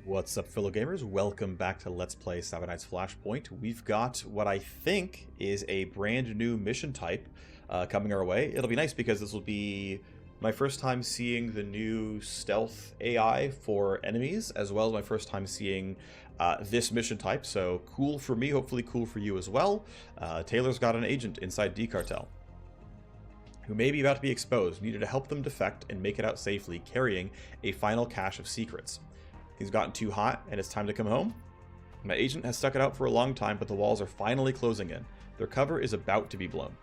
What's up, fellow gamers? Welcome back to Let's Play Seven Nights Flashpoint. We've got what I think is a brand new mission type coming our way. It'll be nice because this will be my first time seeing the new stealth AI for enemies, as well as my first time seeing this mission type. So cool for me, hopefully cool for you as well. Taylor's got an agent inside D-Cartel who may be about to be exposed. Needed to help them defect and make it out safely, carrying a final cache of secrets. Things gotten too hot, and it's time to come home. My agent has stuck it out for a long time, but the walls are finally closing in. Their cover is about to be blown.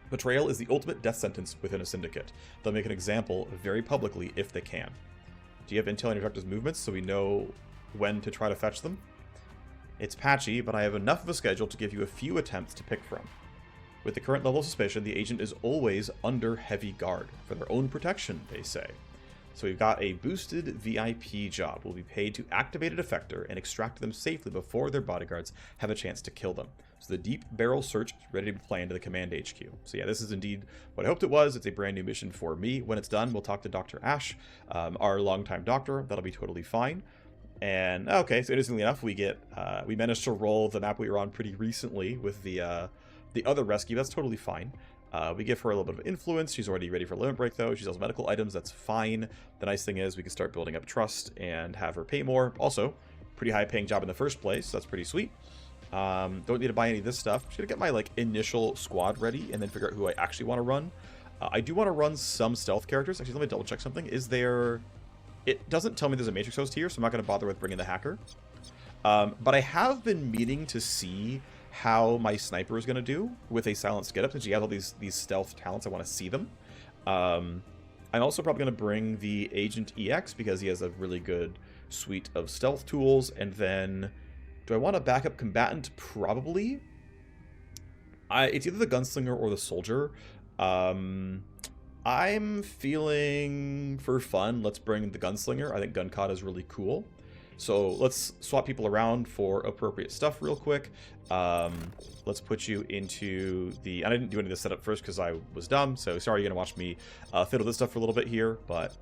Betrayal is the ultimate death sentence within a syndicate. They'll make an example very publicly if they can. Do you have intel on your director's movements so we know when to try to fetch them? It's patchy, but I have enough of a schedule to give you a few attempts to pick from. With the current level of suspicion, the agent is always under heavy guard, for their own protection, they say. So we've got a boosted VIP job. We'll be paid to activate a defector and extract them safely before their bodyguards have a chance to kill them. So the deep barrel search is ready to be planned to the command HQ. So yeah, this is indeed what I hoped it was. It's a brand new mission for me. When it's done, we'll talk to Dr. Ashe, our longtime doctor. That'll be totally fine. And okay, so interestingly enough, we managed to roll the map we were on pretty recently with the other rescue. That's totally fine. We give her a little bit of influence. She's already ready for limit break, though. She sells medical items. That's fine. The nice thing is we can start building up trust and have her pay more. Also, pretty high-paying job in the first place. So that's pretty sweet. Don't need to buy any of this stuff. Just gonna get my initial squad ready and then figure out who I actually want to run. I do want to run some stealth characters. Actually, let me double-check something. Is there... It doesn't tell me there's a Matrix host here, so I'm not going to bother with bringing the hacker. But I have been meaning to see how my sniper is going to do with a silenced get up, since he has all these stealth talents. I want to see them. I'm also probably going to bring the Agent EX because he has a really good suite of stealth tools. And then, do I want a backup combatant? Probably. It's either the Gunslinger or the Soldier. I'm feeling, for fun, let's bring the Gunslinger. I think Guncod is really cool. So let's swap people around for appropriate stuff real quick. Let's put you into the... I didn't do any of this setup first because I was dumb, so sorry you're going to watch me fiddle this stuff for a little bit here. But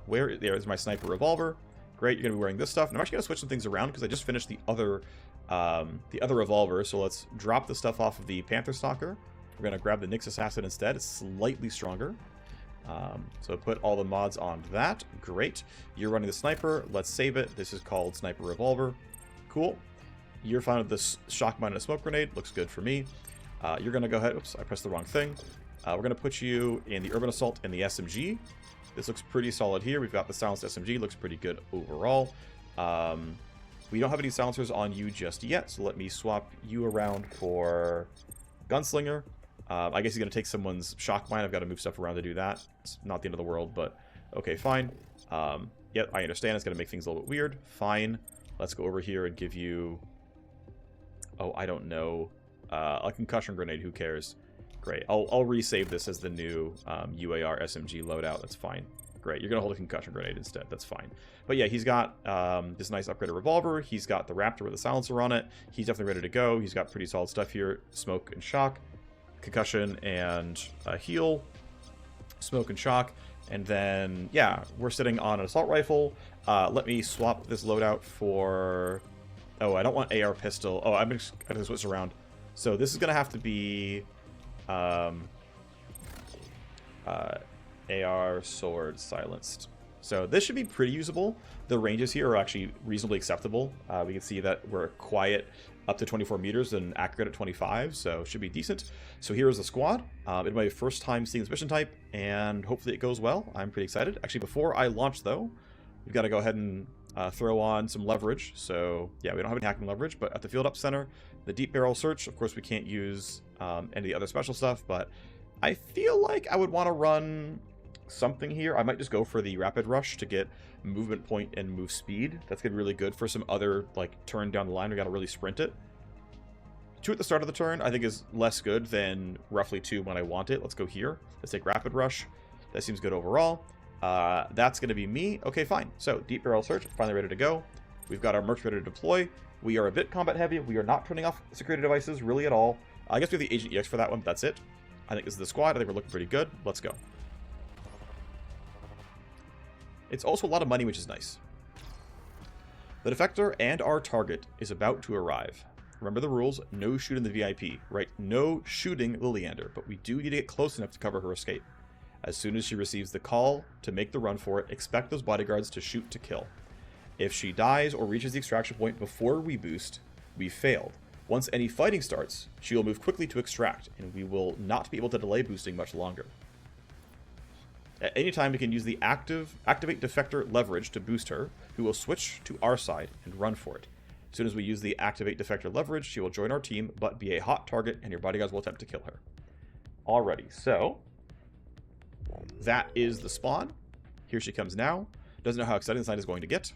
there's my sniper revolver. Great, you're going to be wearing this stuff. And I'm actually going to switch some things around because I just finished the other revolver. So let's drop the stuff off of the Panther Stalker. We're going to grab the Nyx Assassin instead. It's slightly stronger. So put all the mods on that. Great. You're running the sniper. Let's save it. This is called Sniper Revolver. Cool. You're fine with this shock mine and a smoke grenade. Looks good for me. You're going to go ahead. Oops, I pressed the wrong thing. We're going to put you in the Urban Assault and the SMG. This looks pretty solid here. We've got the silenced SMG. Looks pretty good overall. We don't have any silencers on you just yet, so let me swap you around for Gunslinger. I guess he's going to take someone's shock mine. I've got to move stuff around to do that. It's not the end of the world, but okay, fine. Yep, I understand. It's going to make things a little bit weird. Fine. Let's go over here and give you... Oh, I don't know. A concussion grenade. Who cares? Great. I'll resave this as the new UAR SMG loadout. That's fine. Great. You're going to hold a concussion grenade instead. That's fine. But yeah, he's got this nice upgraded revolver. He's got the Raptor with a silencer on it. He's definitely ready to go. He's got pretty solid stuff here. Smoke and shock. Concussion and heal, smoke and shock, and then yeah, we're sitting on an assault rifle. Let me swap this loadout for... Oh, I don't want AR pistol. Oh, I'm just gonna switch around. So this is gonna have to be AR sword silenced. So this should be pretty usable. The ranges here are actually reasonably acceptable. We can see that we're quiet up to 24 meters and accurate at 25, so should be decent. So here's the squad. It's my first time seeing this mission type, and hopefully it goes well. I'm pretty excited. Actually, before I launch, though, we've got to go ahead and throw on some leverage. So yeah, we don't have any hacking leverage, but at the field up center, the deep barrel search, of course, we can't use any of the other special stuff, but I feel like I would want to run something here. I might just go for the rapid rush to get movement point and move speed. That's gonna be really good for some other turn down the line. We gotta really sprint it. 2 at the start of the turn I think is less good than roughly 2 when I want it. Let's go here. Let's take rapid rush. That seems good overall. That's gonna be me. Okay, fine. So deep barrel search, finally ready to go. We've got our mercs ready to deploy. We are a bit combat heavy. We are not turning off security devices really at all. I guess we have the Agent EX for that one. That's it. I think this is the squad. I think we're looking pretty good. Let's go. It's also a lot of money, which is nice. The defector and our target is about to arrive. Remember the rules, no shooting the VIP, right? No shooting Liliander, but we do need to get close enough to cover her escape. As soon as she receives the call to make the run for it, expect those bodyguards to shoot to kill. If she dies or reaches the extraction point before we boost, we failed. Once any fighting starts, she will move quickly to extract, and we will not be able to delay boosting much longer. At any time, we can use the activate defector leverage to boost her, who will switch to our side and run for it. As soon as we use the activate defector leverage, she will join our team, but be a hot target, and your bodyguards will attempt to kill her. Alrighty, so that is the spawn. Here she comes now. Doesn't know how exciting this night is going to get.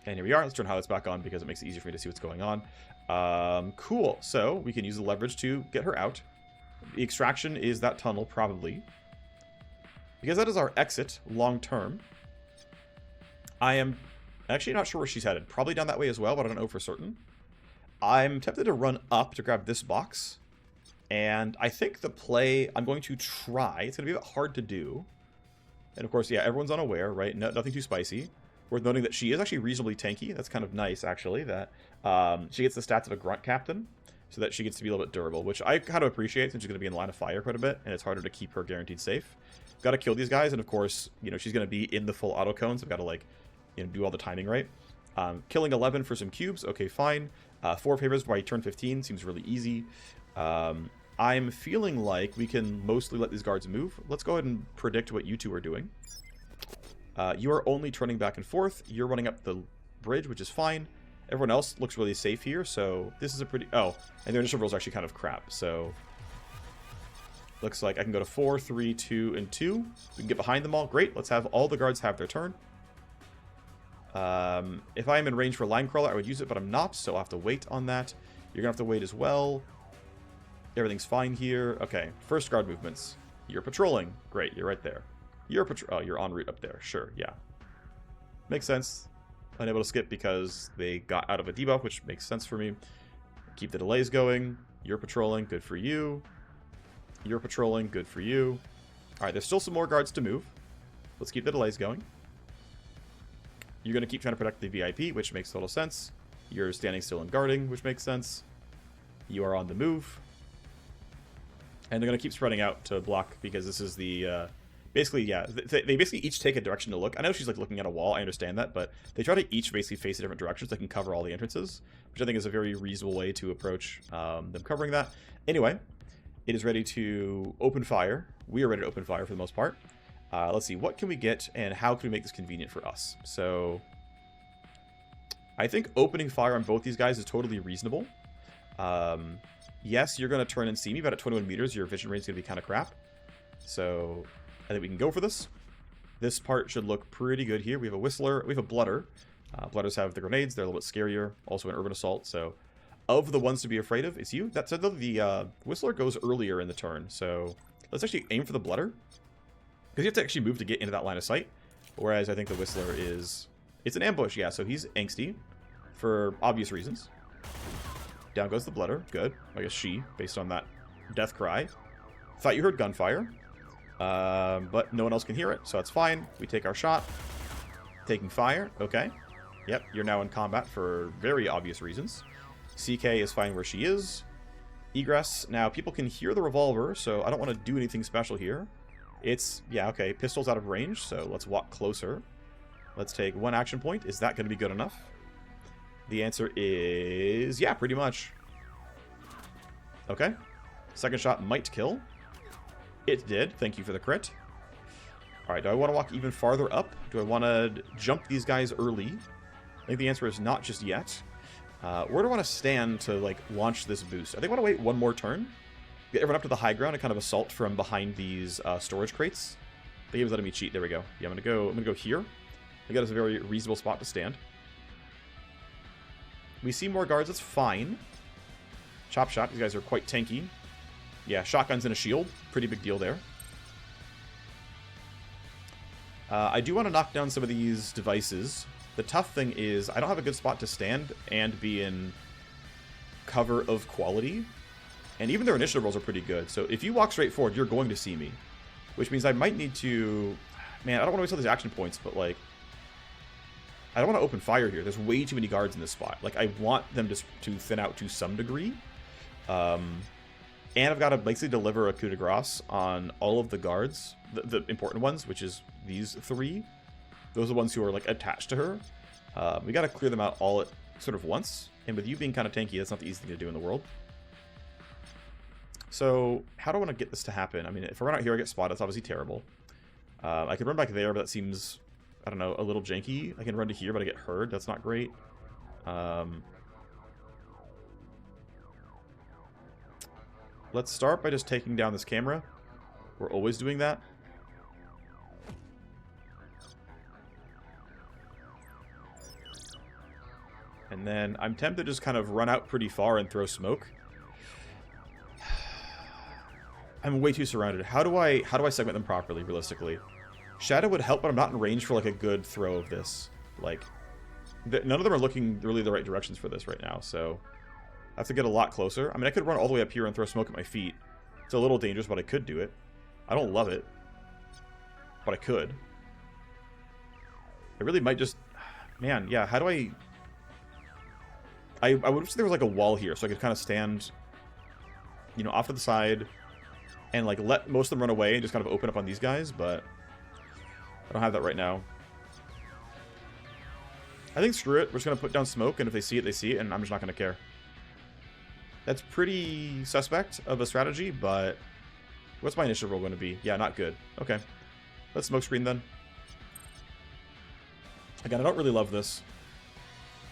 And here we are. Let's turn highlights back on because it makes it easier for me to see what's going on. Cool. So we can use the leverage to get her out. The extraction is that tunnel, probably. Because that is our exit, long term. I am actually not sure where she's headed. Probably down that way as well, but I don't know for certain. I'm tempted to run up to grab this box. And I think the play I'm going to try, it's going to be a bit hard to do. And of course, yeah, everyone's unaware, right? No, nothing too spicy. Worth noting that she is actually reasonably tanky. That's kind of nice, actually, that she gets the stats of a grunt captain, so that she gets to be a little bit durable, which I kind of appreciate since she's going to be in line of fire quite a bit, and it's harder to keep her guaranteed safe. Got to kill these guys, and of course, you know, she's going to be in the full auto cone, so I've got to, like, you know, do all the timing right. Killing 11 for some cubes, okay, fine. 4 favors by turn 15 seems really easy. I'm feeling like we can mostly let these guards move. Let's go ahead and predict what you two are doing. You are only turning back and forth. You're running up the bridge, which is fine. Everyone else looks really safe here, so this is a pretty... Oh, and their initial rolls are actually kind of crap, so... Looks like I can go to 4, 3, 2, and 2. We can get behind them all. Great, let's have all the guards have their turn. If I am in range for line crawler, I would use it, but I'm not, so I'll have to wait on that. You're going to have to wait as well. Everything's fine here. Okay, first guard movements. You're patrolling. Great, you're right there. You're you're en route up there. Sure, yeah. Makes sense. Unable to skip because they got out of a debuff, which makes sense for me. Keep the delays going. You're patrolling. Good for you. You're patrolling. Good for you. Alright, there's still some more guards to move. Let's keep the delays going. You're going to keep trying to protect the VIP, which makes total sense. You're standing still and guarding, which makes sense. You are on the move. And they're going to keep spreading out to block because this is the... basically, yeah, they basically each take a direction to look. I know she's like looking at a wall, I understand that, but they try to each basically face a different direction so they can cover all the entrances, which I think is a very reasonable way to approach them covering that. Anyway, it is ready to open fire. We are ready to open fire for the most part. Let's see, what can we get and how can we make this convenient for us? So, I think opening fire on both these guys is totally reasonable. Yes, you're going to turn and see me, but at 21 meters, your vision range is going to be kind of crap. So... I think we can go for this. This part should look pretty good here. We have a Whistler. We have a Blooder. Blooders have the grenades. They're a little bit scarier. Also an Urban Assault. So, of the ones to be afraid of, it's you. That said, though, the Whistler goes earlier in the turn. So, let's actually aim for the Blooder. Because you have to actually move to get into that line of sight. Whereas I think the Whistler is... It's an ambush, yeah. So, he's angsty. For obvious reasons. Down goes the Blooder. Good. I guess she, based on that death cry. Thought you heard gunfire. But no one else can hear it, so that's fine. We take our shot. Taking fire. Okay. Yep, you're now in combat for very obvious reasons. CK is fine where she is. Egress. Now, people can hear the revolver, so I don't want to do anything special here. It's, yeah, okay, pistol's out of range, so let's walk closer. Let's take 1 action point. Is that going to be good enough? The answer is, yeah, pretty much. Okay. Second shot might kill. It did. Thank you for the crit. Alright, do I want to walk even farther up? Do I want to jump these guys early? I think the answer is not just yet. Where do I want to stand to, like, launch this boost? I think I want to wait one more turn. Get everyone up to the high ground and kind of assault from behind these storage crates. The game's letting me cheat. There we go. Yeah, I'm gonna go here. I think that is a very reasonable spot to stand. We see more guards. That's fine. Chop shot. These guys are quite tanky. Yeah, shotguns and a shield. Pretty big deal there. I do want to knock down some of these devices. The tough thing is I don't have a good spot to stand and be in cover of quality. And even their initiative rolls are pretty good. So if you walk straight forward, you're going to see me. Which means I might need to... Man, I don't want to waste all these action points, but like... I don't want to open fire here. There's way too many guards in this spot. Like, I want them to thin out to some degree. And I've got to basically deliver a coup de grace on all of the guards, the important ones, which is these 3. Those are the ones who are, like, attached to her. We got to clear them out all at sort of once. And with you being kind of tanky, that's not the easiest thing to do in the world. So, how do I want to get this to happen? I mean, if I run out here, I get spotted. That's obviously terrible. I could run back there, but that seems, I don't know, a little janky. I can run to here, but I get heard. That's not great. Let's start by just taking down this camera. We're always doing that. And then I'm tempted to just kind of run out pretty far and throw smoke. I'm way too surrounded. How do I segment them properly, realistically? Shadow would help, but I'm not in range for, like, a good throw of this. Like, none of them are looking really the right directions for this right now, so I have to get a lot closer. I mean, I could run all the way up here and throw smoke at my feet. It's a little dangerous, but I could do it. I don't love it, but I could. I really might just... Man, yeah, how do I would wish there was, like, a wall here, so I could kind of stand, you know, off to the side and, like, let most of them run away and just kind of open up on these guys, but I don't have that right now. I think screw it. We're just going to put down smoke, and if they see it, they see it, and I'm just not going to care. That's pretty suspect of a strategy, but what's my initiative roll going to be? Yeah, not good. Okay. Let's smoke screen then. Again, I don't really love this.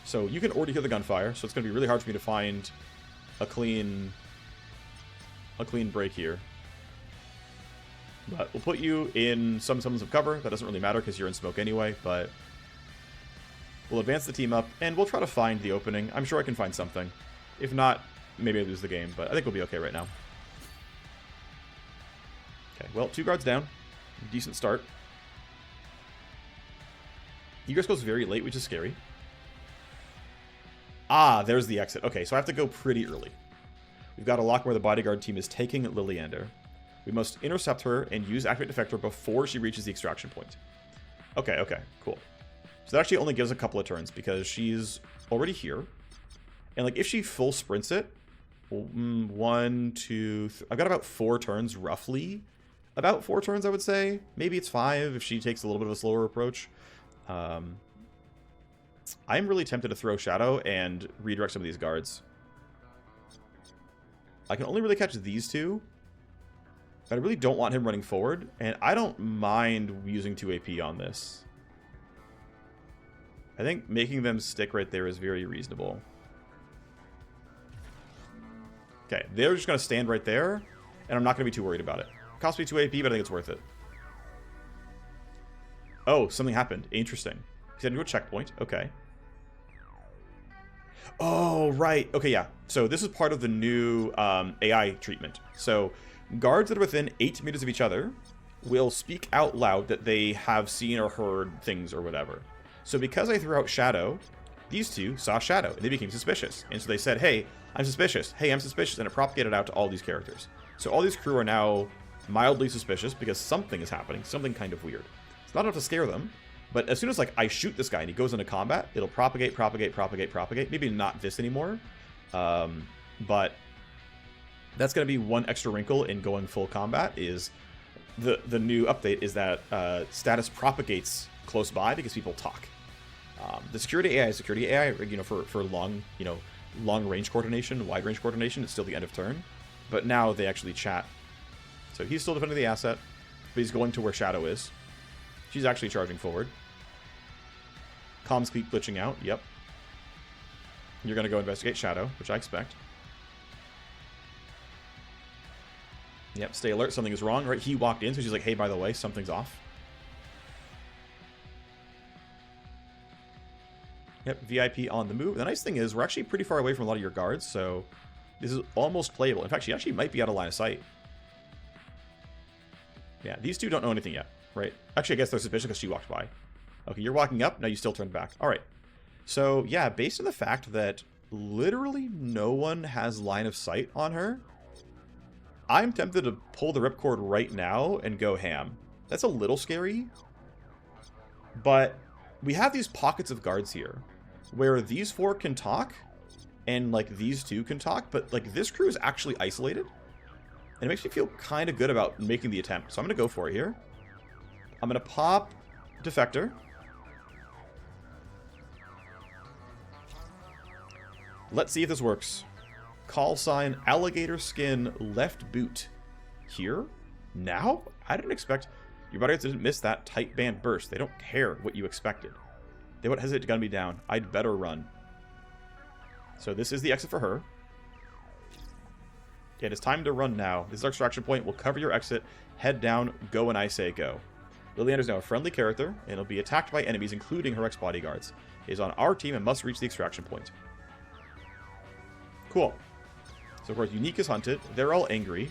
So you can already hear the gunfire, so it's going to be really hard for me to find a clean break here. But we'll put you in some semblance of cover. That doesn't really matter because you're in smoke anyway, but we'll advance the team up, and we'll try to find the opening. I'm sure I can find something. If not, maybe I lose the game, but I think we'll be okay right now. Okay, well, 2 guards down. Decent start. Egress goes very late, which is scary. Ah, there's the exit. Okay, so I have to go pretty early. We've got a lock where the bodyguard team is taking Lilyander. We must intercept her and use Activate Defector before she reaches the extraction point. Okay, okay, cool. So that actually only gives a couple of turns because she's already here. And, like, if she full sprints it, 1, 2, I've got about 4 turns, roughly. About 4 turns, I would say. Maybe it's 5 if she takes a little bit of a slower approach. I'm really tempted to throw Shadow and redirect some of these guards. I can only really catch these 2. But I really don't want him running forward, and I don't mind using 2 AP on this. I think making them stick right there is very reasonable. Okay, they're just going to stand right there, and I'm not going to be too worried about it. Cost me 2 AP, but I think it's worth it. Oh, something happened. Interesting. He's heading to a checkpoint. Okay. Oh, right. Okay, yeah. So this is part of the new AI treatment. So guards that are within 8 meters of each other will speak out loud that they have seen or heard things or whatever. So because I threw out Shadow, these 2 saw Shadow, and they became suspicious. And so they said, hey, I'm suspicious. Hey, I'm suspicious. And it propagated out to all these characters. So all these crew are now mildly suspicious because something is happening. Something kind of weird. It's not enough to scare them. But as soon as, like, I shoot this guy and he goes into combat, it'll propagate, propagate, propagate, propagate. Maybe not this anymore. But that's going to be one extra wrinkle in going full combat is the new update is that status propagates close by because people talk. The security AI is security AI, you know, for long, you know, long range coordination, wide range coordination. It's still the end of turn, but now they actually chat. So he's still defending the asset, but he's going to where Shadow is. She's actually charging forward. Comms keep glitching out. Yep. You're going to go investigate Shadow, which I expect. Yep, stay alert. Something is wrong, right? He walked in, so she's like, hey, by the way, something's off. Yep, VIP on the move. The nice thing is we're actually pretty far away from a lot of your guards, so this is almost playable. In fact, she actually might be out of line of sight. Yeah, these 2 don't know anything yet, right? Actually, I guess they're suspicious because she walked by. Okay, you're walking up. Now you still turned back. All right. So, yeah, based on the fact that literally no one has line of sight on her, I'm tempted to pull the ripcord right now and go ham. That's a little scary, but we have these pockets of guards here where these 4 can talk and like these 2 can talk, but like this crew is actually isolated. And it makes me feel kind of good about making the attempt. So I'm going to go for it here. I'm going to pop Defector. Let's see if this works. Call sign, alligator skin, left boot. Here? Now? I didn't expect... Your bodyguards didn't miss that tight band burst. They don't care what you expected. They won't hesitate to gun me down. I'd better run. So this is the exit for her. Yeah, it is time to run now. This is our extraction point. We'll cover your exit. Head down. Go when I say go. Liliander's now a friendly character, and it'll be attacked by enemies, including her ex-bodyguards. It is on our team and must reach the extraction point. Cool. So, of course, Unique is hunted. They're all angry.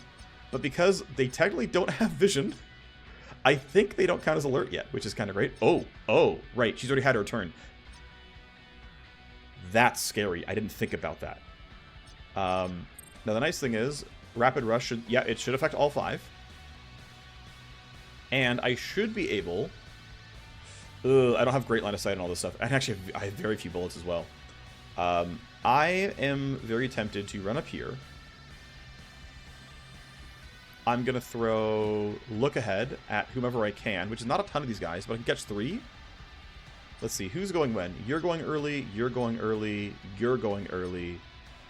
But because they technically don't have vision, I think they don't count as alert yet, which is kind of great. Oh, right. She's already had her turn. That's scary. I didn't think about that. Now, the nice thing is, Rapid Rush should... Yeah, it should affect all 5. And I should be able... I don't have great line of sight on all this stuff. And actually, I have very few bullets as well. I am very tempted to run up here. I'm going to throw Look Ahead at whomever I can, which is not a ton of these guys, but I can catch 3. Let's see, who's going when? You're going early, you're going early, you're going early,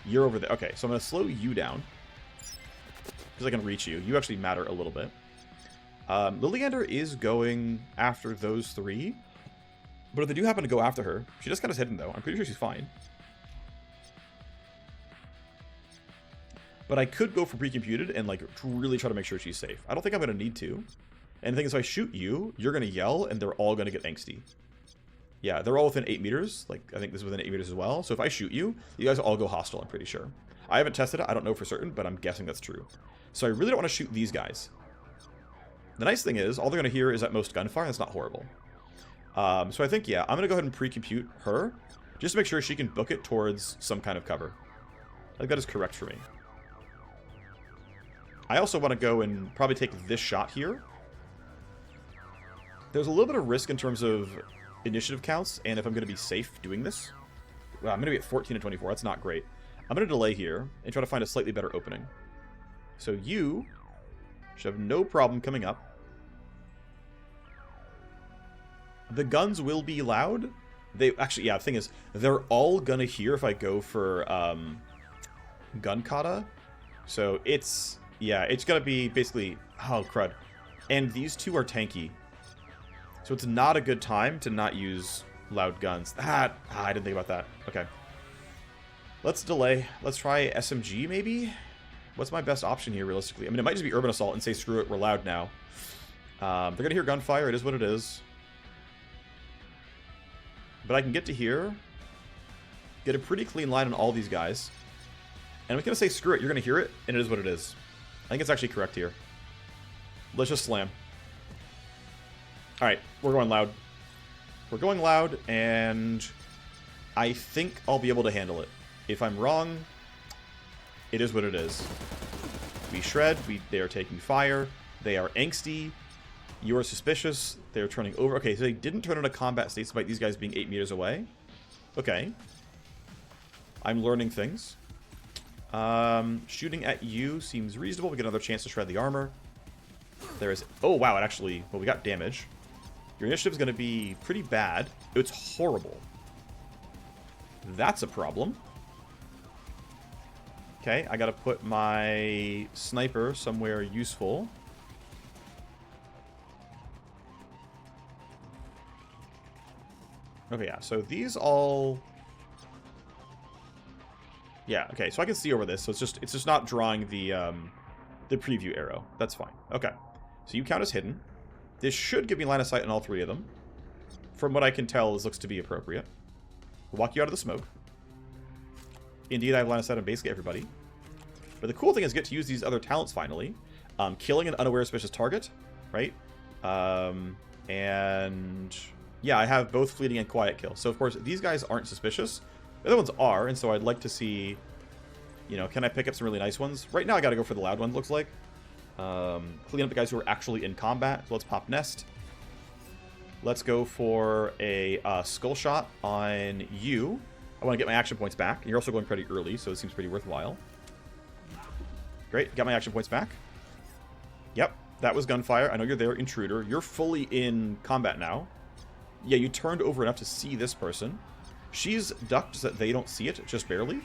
you're over there. Okay, so I'm going to slow you down, because I can reach you. You actually matter a little bit. Liliander is going after those 3, but if they do happen to go after her, she just kind of hidden, though. I'm pretty sure she's fine. But I could go for pre-computed and like really try to make sure she's safe. I don't think I'm going to need to. And the thing is, if I shoot you, you're going to yell, and they're all going to get angsty. Yeah, they're all within 8 meters. Like, I think this is within 8 meters as well. So if I shoot you, you guys all go hostile, I'm pretty sure. I haven't tested it. I don't know for certain, but I'm guessing that's true. So I really don't want to shoot these guys. The nice thing is, all they're going to hear is at most gunfire. That's not horrible. So I think, yeah, I'm going to go ahead and pre-compute her, just to make sure she can book it towards some kind of cover. I think that is correct for me. I also want to go and probably take this shot here. There's a little bit of risk in terms of initiative counts, and if I'm going to be safe doing this. Well, I'm going to be at 14 and 24. That's not great. I'm going to delay here and try to find a slightly better opening. So you should have no problem coming up. The guns will be loud. They actually, yeah, the thing is, they're all going to hear if I go for gun kata. So it's... Yeah, it's going to be basically... Oh, crud. And these 2 are tanky. So it's not a good time to not use loud guns. I didn't think about that. Okay. Let's delay. Let's try SMG, maybe? What's my best option here, realistically? I mean, it might just be Urban Assault and say, screw it, we're loud now. They're going to hear gunfire. It is what it is. But I can get to here. Get a pretty clean line on all these guys. And I'm going to say, screw it, you're going to hear it, and it is what it is. I think it's actually correct here. Let's just slam. Alright, we're going loud. We're going loud, and I think I'll be able to handle it. If I'm wrong, it is what it is. We shred. They are taking fire. They are angsty. You are suspicious. They are turning over. Okay, so they didn't turn into combat state despite these guys being 8 meters away. Okay. I'm learning things. Shooting at you seems reasonable. We get another chance to shred the armor. There is... Oh, wow, it actually... Well, we got damage. Your initiative is going to be pretty bad. It's horrible. That's a problem. Okay, I got to put my sniper somewhere useful. Okay, yeah, so these all... Yeah, okay, so I can see over this, so it's just not drawing the preview arrow. That's fine. Okay, so you count as hidden. This should give me line of sight on all 3 of them. From what I can tell, this looks to be appropriate. We'll walk you out of the smoke. Indeed, I have line of sight on basically everybody. But the cool thing is I get to use these other talents finally. Killing an unaware suspicious target, right? And yeah, I have both fleeting and quiet kill. So of course, these guys aren't suspicious. The other ones are, and so I'd like to see, you know, can I pick up some really nice ones? Right now, I got to go for the loud ones, looks like. Clean up the guys who are actually in combat. So let's pop Nest. Let's go for a skull shot on you. I want to get my action points back. You're also going pretty early, so it seems pretty worthwhile. Great, got my action points back. Yep, that was gunfire. I know you're there, intruder. You're fully in combat now. Yeah, you turned over enough to see this person. She's ducked so that they don't see it, just barely.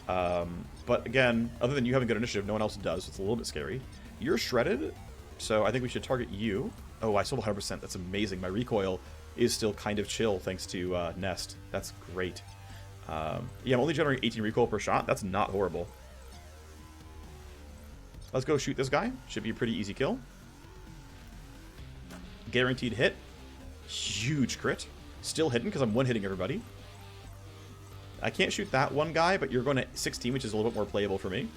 But again, other than you having good initiative, no one else does. So it's a little bit scary. You're shredded, so I think we should target you. Oh, I sold 100%. That's amazing. My recoil is still kind of chill thanks to Nest. That's great. Yeah, I'm only generating 18 recoil per shot. That's not horrible. Let's go shoot this guy. Should be a pretty easy kill. Guaranteed hit. Huge crit. Still hidden because I'm one-hitting everybody. I can't shoot that one guy, but you're going to 16, which is a little bit more playable for me.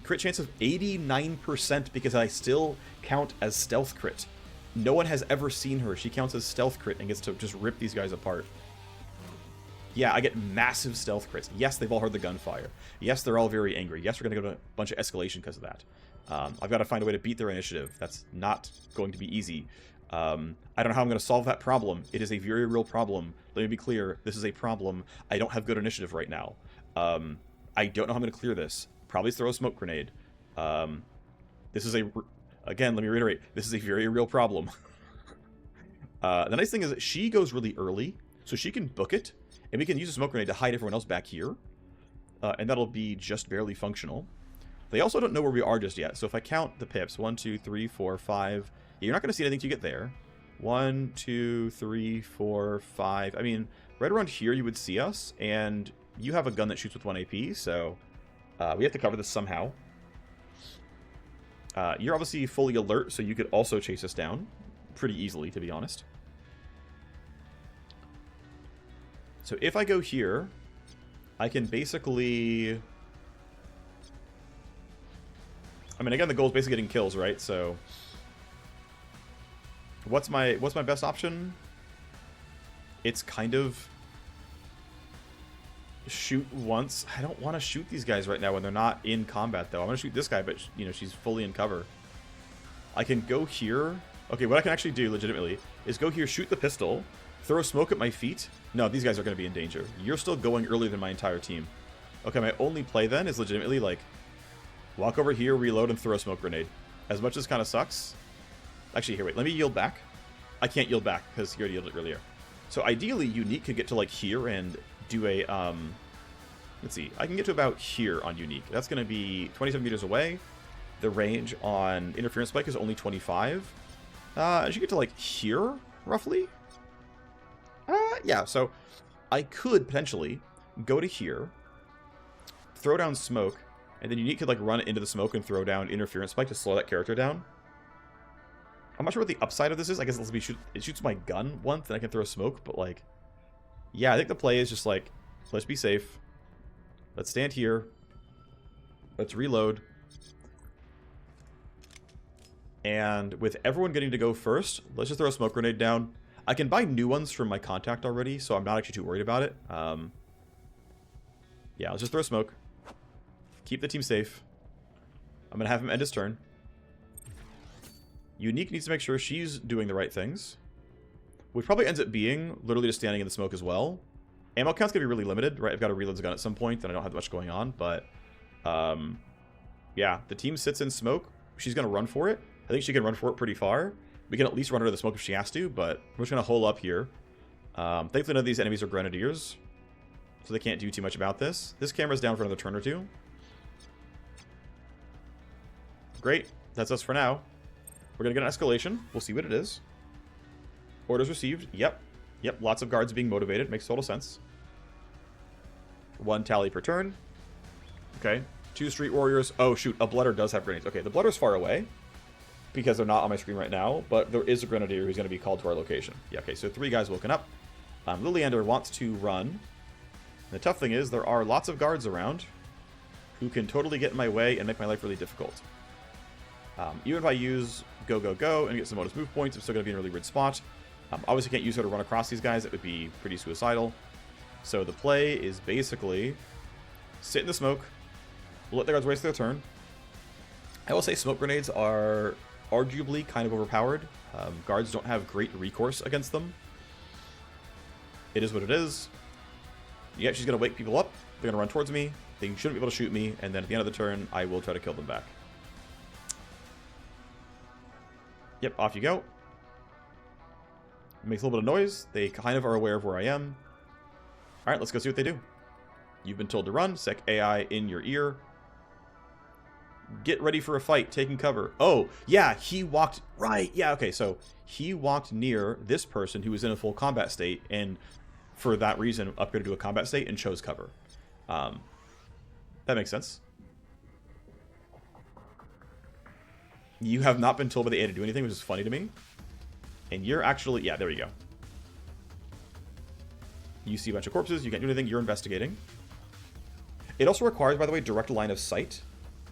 Crit chance of 89% because I still count as stealth crit. No one has ever seen her. She counts as stealth crit and gets to just rip these guys apart. Yeah, I get massive stealth crits. Yes, they've all heard the gunfire. Yes, they're all very angry. Yes, we're going to go to a bunch of escalation because of that. I've got to find a way to beat their initiative. That's not going to be easy. I don't know how I'm going to solve that problem. It is a very real problem. Let me be clear. This is a problem. I don't have good initiative right now. I don't know how I'm going to clear this. Probably throw a smoke grenade. This is a... Again, let me reiterate. This is a very real problem. The nice thing is that she goes really early, so she can book it. And we can use a smoke grenade to hide everyone else back here. And that'll be just barely functional. They also don't know where we are just yet. So if I count the pips, 1, 2, 3, 4, 5. Yeah, you're not going to see anything till you get there. 1, 2, 3, 4, 5. I mean, right around here you would see us. And you have a gun that shoots with 1 AP. So we have to cover this somehow. You're obviously fully alert, so you could also chase us down. Pretty easily, to be honest. So if I go here, I can basically... I mean, again, the goal is basically getting kills, right? So what's my best option? It's kind of shoot once. I don't want to shoot these guys right now when they're not in combat, though. I'm going to shoot this guy, but, you know, she's fully in cover. I can go here. Okay, what I can actually do, legitimately, is go here, shoot the pistol, throw smoke at my feet. No, these guys are going to be in danger. You're still going earlier than my entire team. Okay, my only play then is legitimately, like, walk over here, reload, and throw a smoke grenade. As much as kind of sucks. Actually, here, wait. Let me yield back. I can't yield back because he already yielded earlier. So ideally, Unique could get to, like, here and do a, let's see. I can get to about here on Unique. That's going to be 27 meters away. The range on Interference Spike is only 25. I should get to, like, here, roughly. Yeah, so I could potentially go to here, throw down smoke, and then Unique could, like, run into the smoke and throw down Interference Spike to slow that character down. I'm not sure what the upside of this is. I guess it shoots my gun once, and I can throw smoke, but, like... Yeah, I think the play is just, like, let's be safe. Let's stand here. Let's reload. And with everyone getting to go first, let's just throw a smoke grenade down. I can buy new ones from my contact already, so I'm not actually too worried about it. Yeah, let's just throw smoke. Keep the team safe. I'm going to have him end his turn. Unique needs to make sure she's doing the right things. Which probably ends up being literally just standing in the smoke as well. Ammo count's going to be really limited, right? I've got to reload the gun at some point, and I don't have much going on, but... yeah, the team sits in smoke. She's going to run for it. I think she can run for it pretty far. We can at least run her to the smoke if she has to, but we're just going to hole up here. Thankfully, none of these enemies are grenadiers, so they can't do too much about this. This camera's down for another turn or two. Great. That's us for now. We're going to get an escalation. We'll see what it is. Orders received. Yep. Yep, lots of guards being motivated. Makes total sense. 1 tally per turn. Okay. 2 street warriors. Oh, shoot. A blooder does have grenades. Okay, the blooder's far away because they're not on my screen right now, but there is a grenadier who's going to be called to our location. Yeah, okay, so 3 guys woken up. Liliander wants to run. The tough thing is there are lots of guards around who can totally get in my way and make my life really difficult. Even if I use go, go, go and get some bonus move points, I'm still going to be in a really weird spot. Obviously can't use her to run across these guys. It would be pretty suicidal. So the play is basically sit in the smoke, let the guards waste their turn. I will say smoke grenades are arguably kind of overpowered. Guards don't have great recourse against them. It is what it is. Yeah, she's going to wake people up. They're going to run towards me. They shouldn't be able to shoot me. And then at the end of the turn, I will try to kill them back. Yep, off you go. Makes a little bit of noise. They kind of are aware of where I am. Alright, let's go see what they do. You've been told to run. Sec AI in your ear. Get ready for a fight. Taking cover. Oh, yeah, he walked... Right, yeah, okay, so he walked near this person who was in a full combat state, and for that reason, upgraded to a combat state and chose cover. That makes sense. You have not been told by the AI to do anything, which is funny to me. And you're actually... Yeah, there you go. You see a bunch of corpses. You can't do anything. You're investigating. It also requires, by the way, direct line of sight.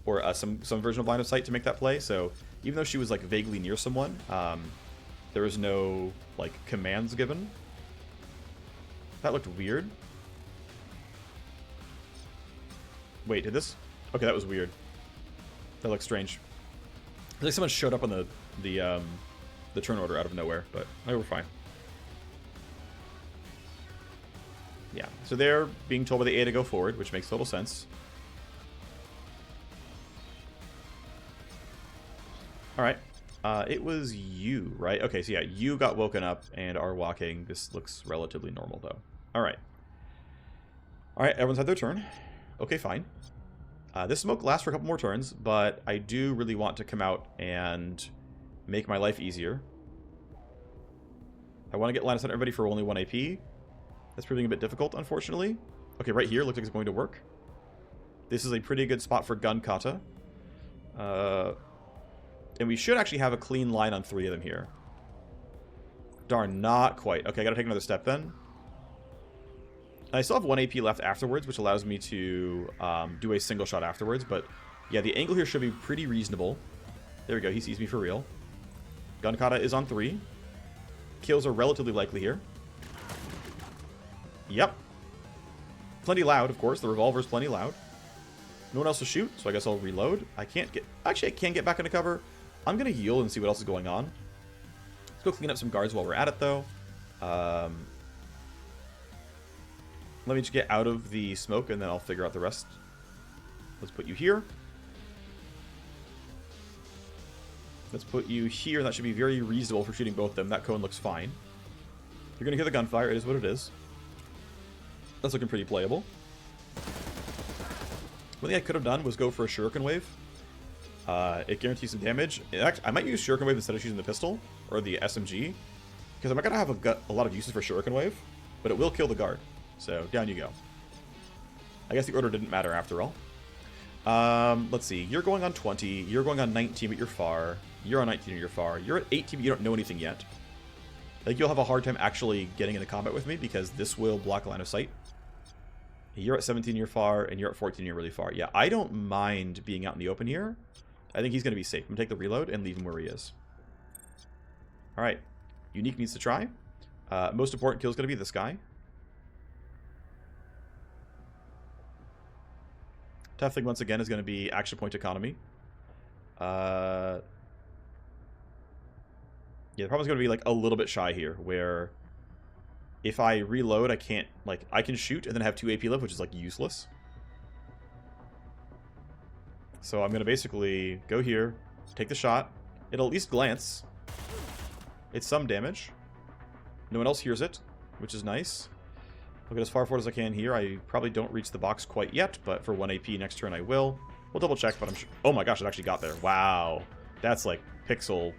Or some version of line of sight to make that play. So even though she was like vaguely near someone, there was no like commands given. That looked weird. Wait, did this? Okay, that was weird. That looks strange. It's like someone showed up on the turn order out of nowhere, but we're fine. Yeah, so they're being told by the A to go forward, which makes total sense. Alright, it was you, right? Okay, so yeah, you got woken up and are walking. This looks relatively normal, though. Alright. Alright, everyone's had their turn. Okay, fine. This smoke lasts for a couple more turns, but I do really want to come out and make my life easier. I want to get line of sight on everybody for only 1 AP. That's proving a bit difficult, unfortunately. Okay, right here, looks like it's going to work. This is a pretty good spot for gun kata. And we should actually have a clean line on 3 of them here. Darn, not quite. Okay, I gotta take another step then. I still have 1 AP left afterwards, which allows me to do a single shot afterwards. But yeah, the angle here should be pretty reasonable. There we go, he sees me for real. Gun kata is on 3. Kills are relatively likely here. Yep. Plenty loud, of course. The revolver's plenty loud. No one else to shoot, so I guess I'll reload. I can't get... Actually, I can get back into cover. I'm going to yield and see what else is going on. Let's go clean up some guards while we're at it, though. Let me just get out of the smoke, and then I'll figure out the rest. Let's put you here. Let's put you here. That should be very reasonable for shooting both of them. That cone looks fine. You're going to hear the gunfire. It is what it is. That's looking pretty playable. One thing I could have done was go for a shuriken wave. It guarantees some damage. I might use shuriken wave instead of using the pistol or the SMG, because I'm not gonna have a lot of uses for shuriken wave, but it will kill the guard. So down you go. I guess the order didn't matter after all. Let's see. You're going on 20. You're going on 19, but you're far. You're on 19, and you're far. You're at 18, but you don't know anything yet. I think you'll have a hard time actually getting into combat with me because this will block line of sight. You're at 17, you're far, and you're at 14, you're really far. Yeah, I don't mind being out in the open here. I think he's going to be safe. I'm going to take the reload and leave him where he is. Alright. Unique needs to try. Most important kill is going to be this guy. Tough thing, once again, is going to be action point economy. Yeah, the problem is going to be like a little bit shy here, where... If I reload, I can't, like, I can shoot and then have 2 AP left, which is, like, useless. So I'm going to basically go here, take the shot. It'll at least glance. It's some damage. No one else hears it, which is nice. I'll get as far forward as I can here. I probably don't reach the box quite yet, but for 1 AP next turn I will. We'll double check, but I'm sure... Oh my gosh, it actually got there. Wow. That's, like, pixel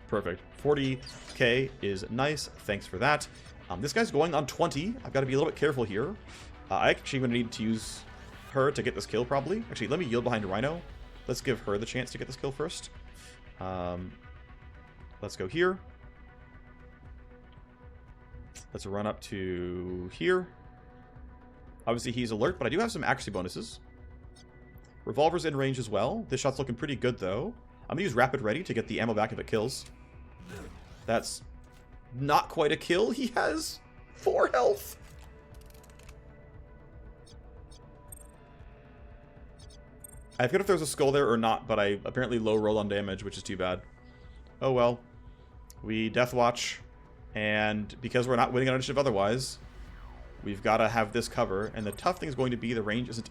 perfect. 40k is nice. Thanks for that. This guy's going on 20. I've got to be a little bit careful here. I actually going to need to use her to get this kill, probably. Actually, let me yield behind Rhino. Let's give her the chance to get this kill first. Let's go here. Let's run up to here. Obviously, he's alert, but I do have some accuracy bonuses. Revolver's in range as well. This shot's looking pretty good, though. I'm going to use Rapid Ready to get the ammo back if it kills. That's... not quite a kill. He has 4 health. I forget if there's a skull there or not, but I apparently low roll on damage, which is too bad. Oh well. We Death Watch, and because we're not winning on initiative otherwise, we've got to have this cover. And the tough thing is going to be the range isn't...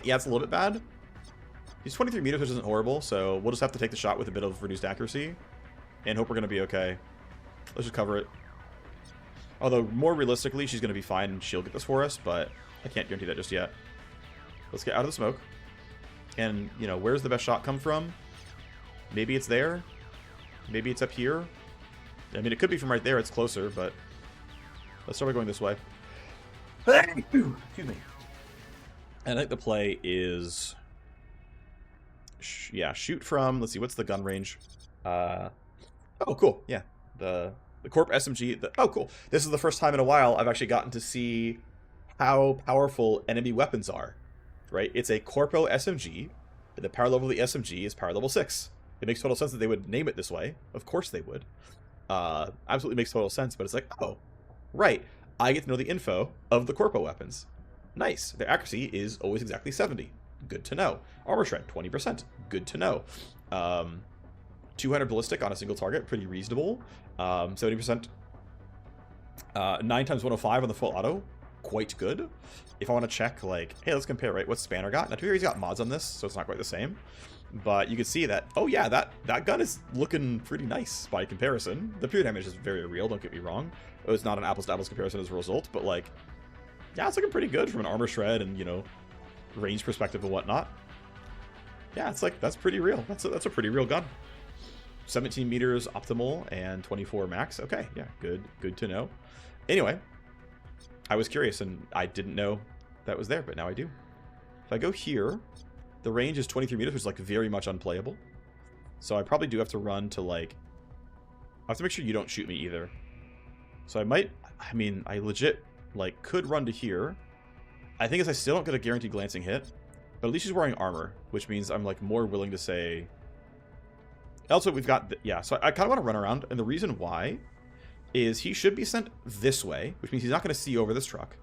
yeah, it's a little bit bad. He's 23 meters, which isn't horrible, so we'll just have to take the shot with a bit of reduced accuracy and hope we're going to be okay. Let's just cover it. Although, more realistically, she's going to be fine and she'll get this for us, but I can't guarantee that just yet. Let's get out of the smoke. And, you know, where's the best shot come from? Maybe it's there. Maybe it's up here. I mean, it could be from right there. It's closer, but let's start by going this way. Excuse me. And I think the play is... yeah, shoot from... let's see, what's the gun range? Oh, cool. Yeah. The Corp SMG... oh, cool. This is the first time in a while I've actually gotten to see how powerful enemy weapons are. Right? It's a Corpo SMG. The power level of the SMG is power level 6. It makes total sense that they would name it this way. Of course they would. Absolutely makes total sense, but it's like, oh, right. I get to know the info of the Corpo weapons. Nice. Their accuracy is always exactly 70. Good to know. Armor shred, 20%. Good to know. 200 ballistic on a single target, pretty reasonable. 70%. 9 times 105 on the full auto, quite good. If I want to check, like, hey, let's compare, right? What Spanner got? Now, to be fair, he's got mods on this, so it's not quite the same. But you can see that, oh yeah, that gun is looking pretty nice by comparison. The pure damage is very real, don't get me wrong. It was not an apples-to-apples comparison as a result, but, like, yeah, it's looking pretty good from an armor shred and, you know, range perspective and whatnot. Yeah, it's like, that's pretty real. That's a pretty real gun. 17 meters optimal and 24 max. Okay, yeah, good to know. Anyway, I was curious and I didn't know that was there, but now I do. If I go here, the range is 23 meters, which is like very much unplayable. So I probably do have to run to like... I have to make sure you don't shoot me either. So I might... I mean, I legit like could run to here. I think I still don't get a guaranteed glancing hit, but at least she's wearing armor, which means I'm like more willing to say... Also, we've got... yeah, so I kind of want to run around, and the reason why is he should be sent this way, which means he's not going to see over this truck.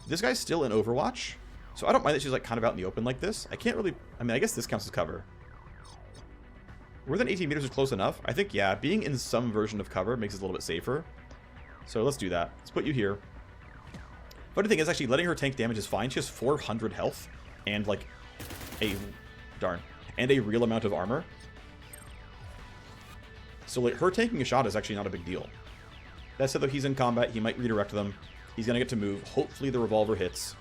This guy's still in Overwatch, so I don't mind that she's like kind of out in the open like this. I can't really... I mean, I guess this counts as cover. Within 18 meters is close enough. I think, yeah, being in some version of cover makes it a little bit safer. So let's do that. Let's put you here. Funny thing is, actually, letting her tank damage is fine. She has 400 health and, like, a... darn. And a real amount of armor. So, like, her taking a shot is actually not a big deal. That said, though, he's in combat. He might redirect them. He's going to get to move. Hopefully the revolver hits.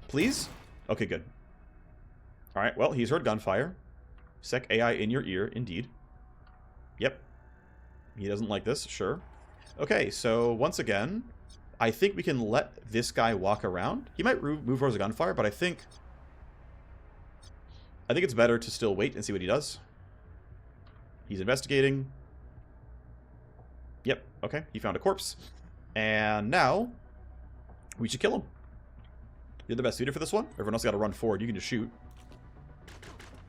Please? Okay, good. Alright, well, he's heard gunfire. Sec AI in your ear, indeed. Yep. He doesn't like this, sure. Okay, so once again, I think we can let this guy walk around. He might move towards the gunfire, but I think it's better to still wait and see what he does. He's investigating. Yep, okay, he found a corpse. And now, we should kill him. You're the best suited for this one. Everyone else got to run forward. You can just shoot.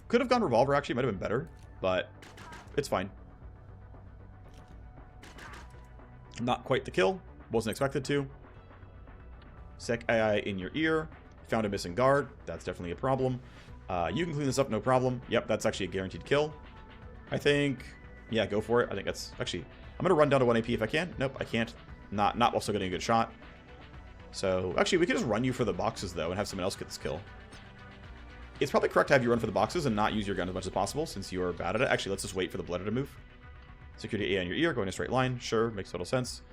Could have gone revolver, actually. Might have been better, but it's fine. Not quite the kill. Wasn't expected to. Sec AI in your ear. Found a missing guard. That's definitely a problem. You can clean this up, no problem. Yep, that's actually a guaranteed kill. I think... yeah, go for it. I think that's... actually, I'm going to run down to 1 AP if I can. Nope, I can't. Not while still getting a good shot. So, actually, we could just run you for the boxes, though, and have someone else get this kill. It's probably correct to have you run for the boxes and not use your gun as much as possible, since you're bad at it. Actually, let's just wait for the blooder to move. Security A on your ear, going in a straight line. Sure, makes total sense.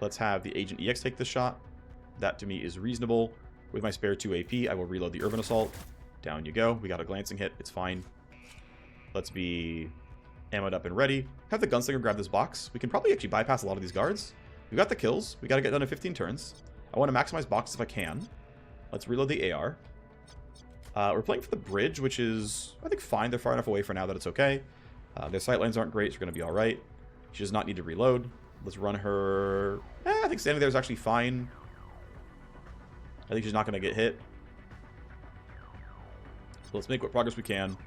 Let's have the Agent EX take this shot. That, to me, is reasonable. With my spare 2 AP, I will reload the Urban Assault. Down you go. We got a glancing hit. It's fine. Let's be ammoed up and ready. Have the Gunslinger grab this box. We can probably actually bypass a lot of these guards. We got the kills. We got to get done in 15 turns. I want to maximize boxes if I can. Let's reload the AR. We're playing for the bridge, which is, I think, fine. They're far enough away for now that it's okay. Their sight lines aren't great, so we're going to be all right. She does not need to reload. Let's run her... I think standing there is actually fine. I think she's not going to get hit. So let's make what progress we can.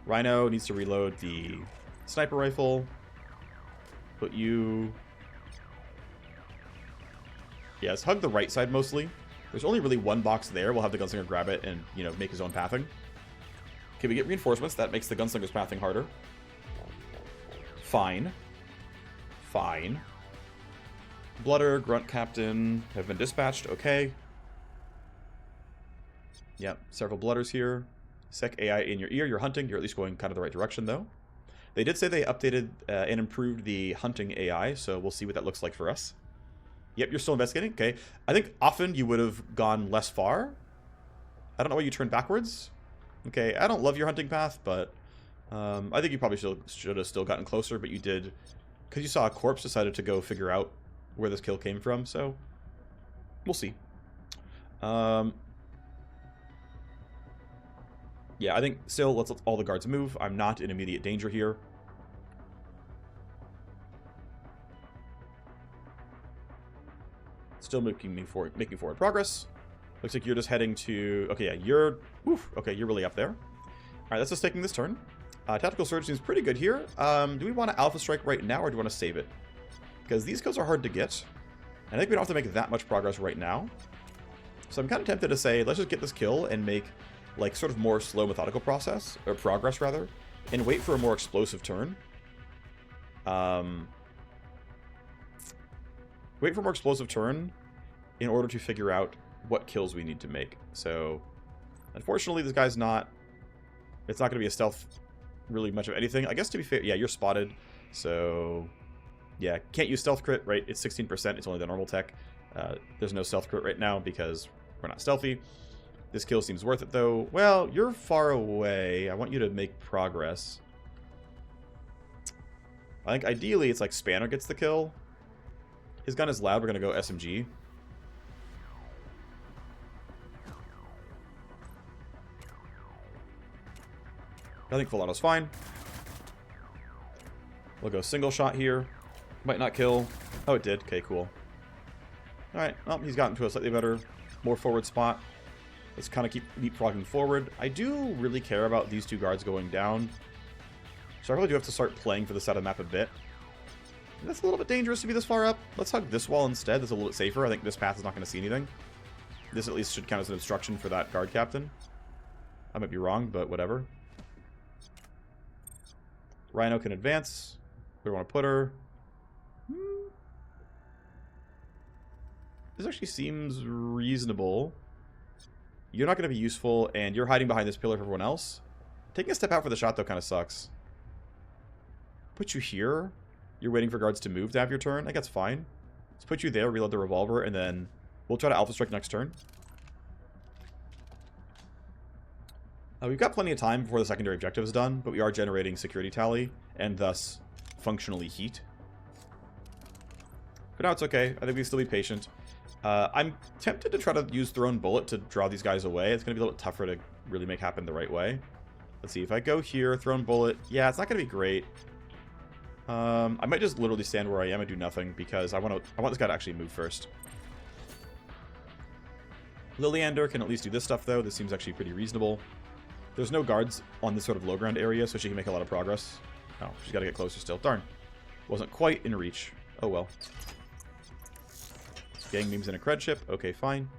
Rhino needs to reload the sniper rifle. Put you... yeah, let's hug the right side mostly. There's only really one box there. We'll have the Gunslinger grab it and, you know, make his own pathing. Okay, we get reinforcements. That makes the Gunslinger's pathing harder. Fine. Fine. Blooder, Grunt Captain have been dispatched. Okay. Yep, several Blooders here. Sec AI in your ear. You're hunting. You're at least going kind of the right direction, though. They did say they updated and improved the hunting AI, so we'll see what that looks like for us. Yep, you're still investigating. Okay. I think often you would have gone less far. I don't know why you turned backwards. Okay, I don't love your hunting path, but I think you probably should have still gotten closer, but you did, because you saw a corpse, decided to go figure out where this kill came from, so we'll see. Yeah, I think still let's let all the guards move. I'm not in immediate danger here. Still making forward progress. Looks like you're just heading to... Okay, yeah, you're... Oof, okay, you're really up there. Alright, that's just taking this turn. Tactical Surge seems pretty good here. Do we want to Alpha Strike right now, or do we want to save it? Because these kills are hard to get. And I think we don't have to make that much progress right now. So I'm kind of tempted to say, let's just get this kill and make, like, sort of more slow methodical progress, rather, and wait for a more explosive turn. Wait for a more explosive turn in order to figure out what kills we need to make. So, unfortunately, this guy's not... It's not going to be a stealth really much of anything. I guess to be fair, yeah, you're spotted. So, yeah, can't use stealth crit, right? It's 16%. It's only the normal tech. There's no stealth crit right now because we're not stealthy. This kill seems worth it, though. Well, you're far away. I want you to make progress. I think ideally it's like Spanner gets the kill. His gun is loud. We're going to go SMG. I think Volato's fine. We'll go single shot here. Might not kill. Oh, it did. Okay, cool. Alright, well, he's gotten to a slightly better, more forward spot. Let's kind of keep leapfrogging forward. I do really care about these two guards going down. So I really do have to start playing for the side of the map a bit. That's a little bit dangerous to be this far up. Let's hug this wall instead. That's a little bit safer. I think this path is not going to see anything. This at least should count as an obstruction for that guard captain. I might be wrong, but whatever. Rhino can advance. Where do we want to put her? This actually seems reasonable. You're not going to be useful, and you're hiding behind this pillar for everyone else. Taking a step out for the shot, though, kind of sucks. Put you here. You're waiting for guards to move to have your turn. I think that's fine. Let's put you there, reload the revolver, and then we'll try to Alpha Strike next turn. We've got plenty of time before the secondary objective is done, but we are generating security tally, and thus functionally heat. But now it's okay. I think we can still be patient. I'm tempted to try to use Thrown Bullet to draw these guys away. It's going to be a little bit tougher to really make happen the right way. Let's see. If I go here, Thrown Bullet. Yeah, it's not going to be great. I might just literally stand where I am and do nothing, because I want this guy to actually move first. Liliander can at least do this stuff, though. This seems actually pretty reasonable. There's no guards on this sort of low ground area, so she can make a lot of progress. Oh, she's got to get closer still. Darn. Wasn't quite in reach. Oh, well. Gang beams in a cred ship. Okay, fine.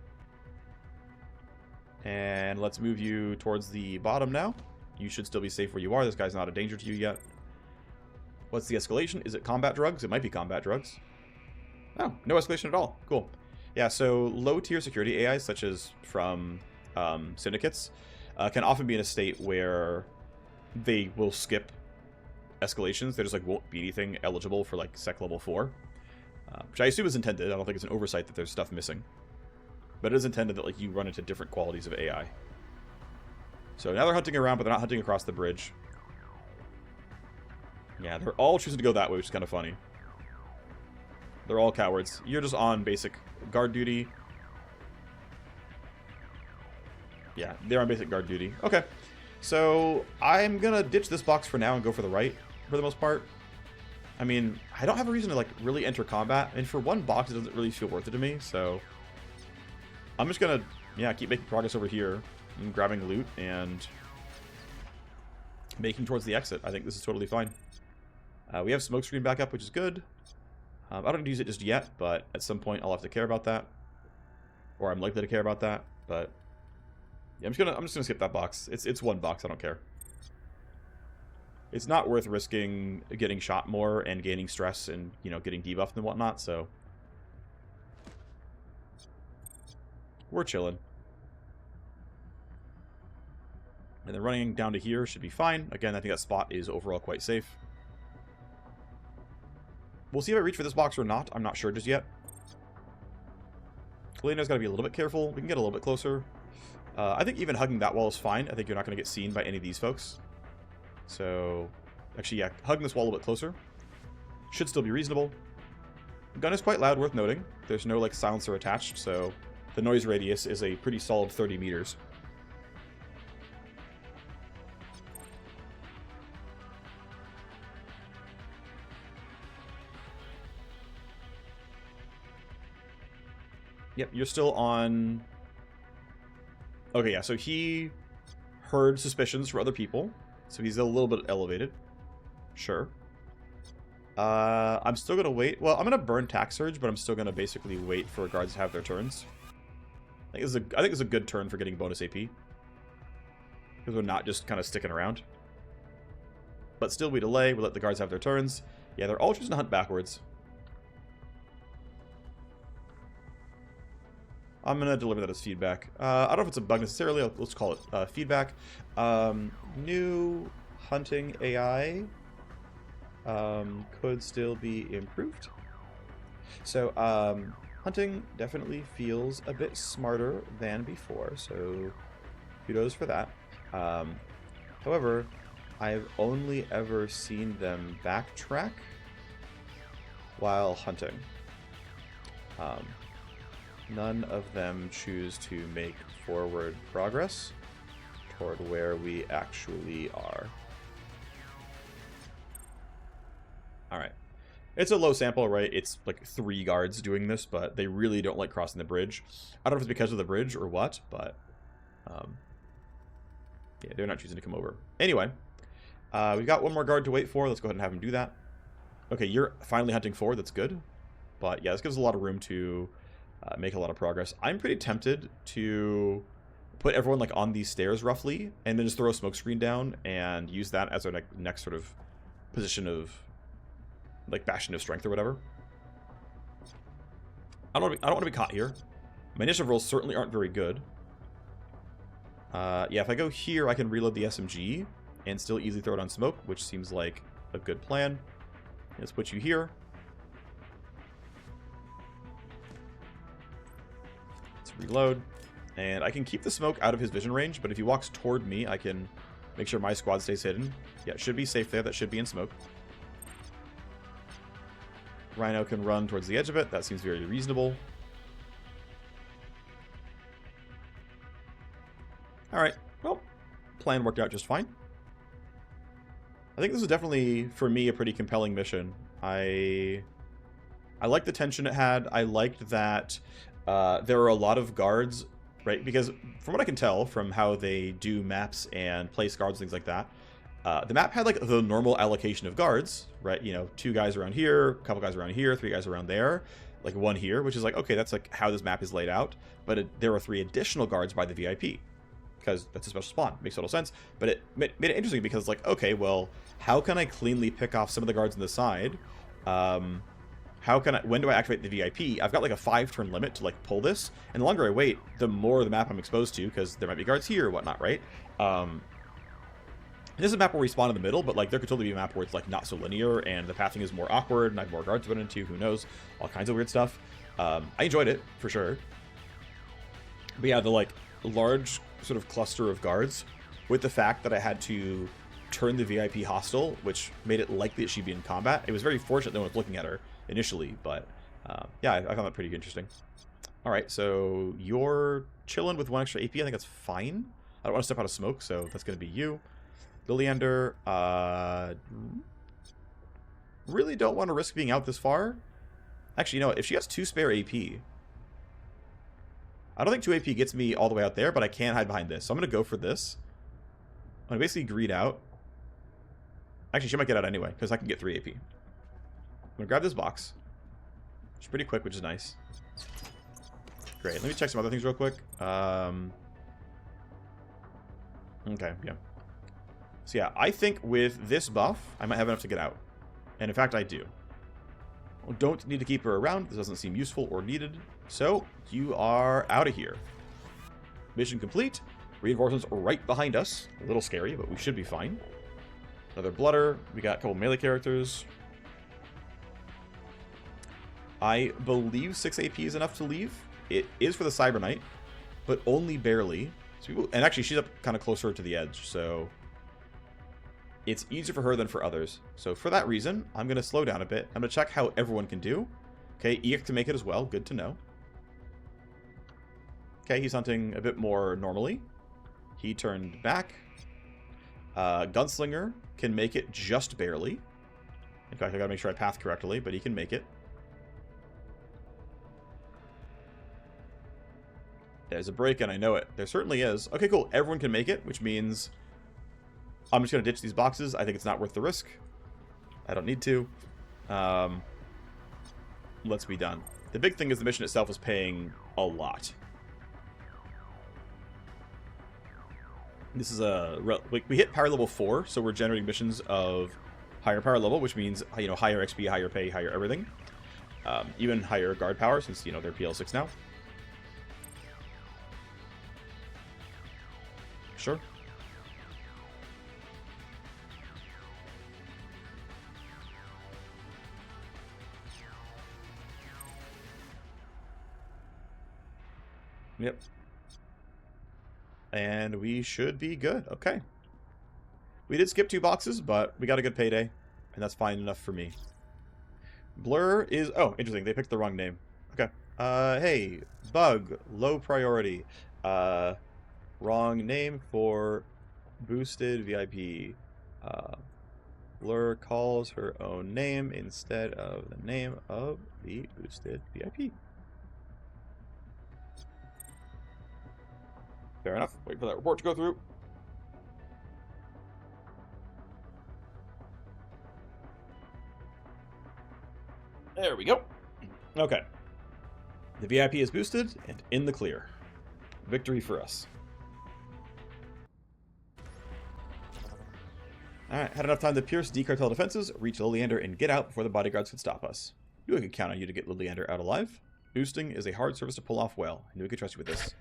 And let's move you towards the bottom now. You should still be safe where you are. This guy's not a danger to you yet. What's the escalation? Is it combat drugs? It might be combat drugs. Oh, no escalation at all. Cool. Yeah, so low-tier security AIs, such as from syndicates, can often be in a state where they will skip escalations. They just like won't be anything eligible for like sec level 4, which I assume is intended. I don't think it's an oversight that there's stuff missing, but it is intended that like you run into different qualities of AI. So now they're hunting around, but they're not hunting across the bridge. Yeah, they're all choosing to go that way, which is kind of funny. They're all cowards. You're just on basic guard duty. Yeah, they're on basic guard duty. Okay. So, I'm gonna ditch this box for now and go for the right, for the most part. I mean, I don't have a reason to, like, really enter combat. And for one box, it doesn't really feel worth it to me, so... I'm just gonna, yeah, keep making progress over here. And grabbing loot and... making towards the exit. I think this is totally fine. We have smoke screen back up, which is good. I don't use it just yet, but at some point I'll have to care about that. or I'm likely to care about that. But yeah, I'm just gonna skip that box. It's one box. I don't care. It's not worth risking getting shot more and gaining stress and, you know, getting debuffed and whatnot. So we're chilling. And then running down to here should be fine. Again, I think that spot is overall quite safe. We'll see if I reach for this box or not. I'm not sure just yet. Elena's got to be a little bit careful. We can get a little bit closer. I think even hugging that wall is fine. I think you're not going to get seen by any of these folks. So, actually, yeah, hugging this wall a little bit closer should still be reasonable. The gun is quite loud, worth noting. There's no, like, silencer attached, so the noise radius is a pretty solid 30 meters. Yep, you're still on... Okay, yeah, so he heard suspicions from other people, so he's a little bit elevated. Sure. I'm still going to wait. Well, I'm going to burn Tax Surge, but I'm still going to basically wait for guards to have their turns. I think it's a good turn for getting bonus AP. Because we're not just kind of sticking around. But still, we delay. We let the guards have their turns. Yeah, they're all choosing to hunt backwards. I'm going to deliver that as feedback. I don't know if it's a bug necessarily. Let's call it feedback. New hunting AI could still be improved. So hunting definitely feels a bit smarter than before. So kudos for that. However, I've only ever seen them backtrack while hunting. None of them choose to make forward progress toward where we actually are. Alright. It's a low sample, right? It's like 3 guards doing this, but they really don't like crossing the bridge. I don't know if it's because of the bridge or what, but yeah, they're not choosing to come over. Anyway, we've got one more guard to wait for. Let's go ahead and have him do that. Okay, you're finally hunting forward. That's good. But yeah, this gives a lot of room to make a lot of progress. I'm pretty tempted to put everyone like on these stairs roughly, and then just throw a smoke screen down and use that as our next sort of position of like bastion of strength or whatever. I don't want to be caught here. My initiative rolls certainly aren't very good. Yeah, if I go here, I can reload the SMG and still easily throw it on smoke, which seems like a good plan. Let's put you here. Let's reload. And I can keep the smoke out of his vision range, but if he walks toward me, I can make sure my squad stays hidden. Yeah, it should be safe there. That should be in smoke. Rhino can run towards the edge of it. That seems very reasonable. Alright, well, plan worked out just fine. I think this is definitely, for me, a pretty compelling mission. I liked the tension it had. I liked that there were a lot of guards, right? Because from what I can tell from how they do maps and place guards, things like that, the map had like the normal allocation of guards, right? You know, 2 guys around here, a couple guys around here, 3 guys around there, like 1 here, which is like, okay, that's like how this map is laid out. But there were 3 additional guards by the VIP. Because that's a special spawn. Makes total sense. But it made it interesting because, like, okay, well, how can I cleanly pick off some of the guards on the side? When do I activate the VIP? I've got, like, a 5-turn limit to, like, pull this. And the longer I wait, the more of the map I'm exposed to, because there might be guards here or whatnot, right? This is a map where we spawn in the middle, but, like, there could totally be a map where it's, like, not so linear, and the pathing is more awkward, and I have more guards to run into, who knows? All kinds of weird stuff. I enjoyed it, for sure. But yeah, the, like, large sort of cluster of guards, with the fact that I had to turn the VIP hostile, which made it likely that she'd be in combat. It was very fortunate no one was looking at her initially, but yeah, I found that pretty interesting. Alright, so you're chilling with 1 extra AP. I think that's fine. I don't want to step out of smoke, so that's going to be you. Liliander, really don't want to risk being out this far. Actually, you know what? If she has 2 spare AP, I don't think 2 AP gets me all the way out there, but I can hide behind this. So I'm going to go for this. I'm going to basically greed out. Actually, she might get out anyway, because I can get 3 AP. I'm going to grab this box. It's pretty quick, which is nice. Great. Let me check some other things real quick. Okay, yeah. So yeah, I think with this buff, I might have enough to get out. And in fact, I do. Don't need to keep her around. This doesn't seem useful or needed. So, you are out of here. Mission complete. Reinforcements right behind us. A little scary, but we should be fine. Another blooder. We got a couple melee characters. I believe 6 AP is enough to leave. It is for the Cyber Knight, but only barely. So and actually, she's up kind of closer to the edge, so it's easier for her than for others. So for that reason, I'm going to slow down a bit. I'm going to check how everyone can do. Okay, EX to make it as well. Good to know. Okay, he's hunting a bit more normally. He turned back. Gunslinger can make it just barely. In fact, I got to make sure I path correctly, but he can make it. There's a break, and I know it. There certainly is. Okay, cool. Everyone can make it, which means I'm just going to ditch these boxes. I think it's not worth the risk. I don't need to. Let's be done. The big thing is the mission itself is paying a lot. This is we hit power level 4, so we're generating missions of higher power level, which means, you know, higher XP, higher pay, higher everything. Even higher guard power, since, you know, they're PL6 now. Sure. Yep. And we should be good. Okay. We did skip 2 boxes, but we got a good payday, and that's fine enough for me. Blur is... Oh, interesting. They picked the wrong name. Okay. Hey, Bug. Low priority. Wrong name for boosted VIP. Blur calls her own name instead of the name of the boosted VIP. Fair enough. Wait for that report to go through. There we go. Okay. The VIP is boosted and in the clear. Victory for us. Alright, had enough time to pierce D-Cartel defenses, reach Liliander, and get out before the bodyguards could stop us. Knew I could count on you to get Liliander out alive. Boosting is a hard service to pull off well. I knew I could trust you with this.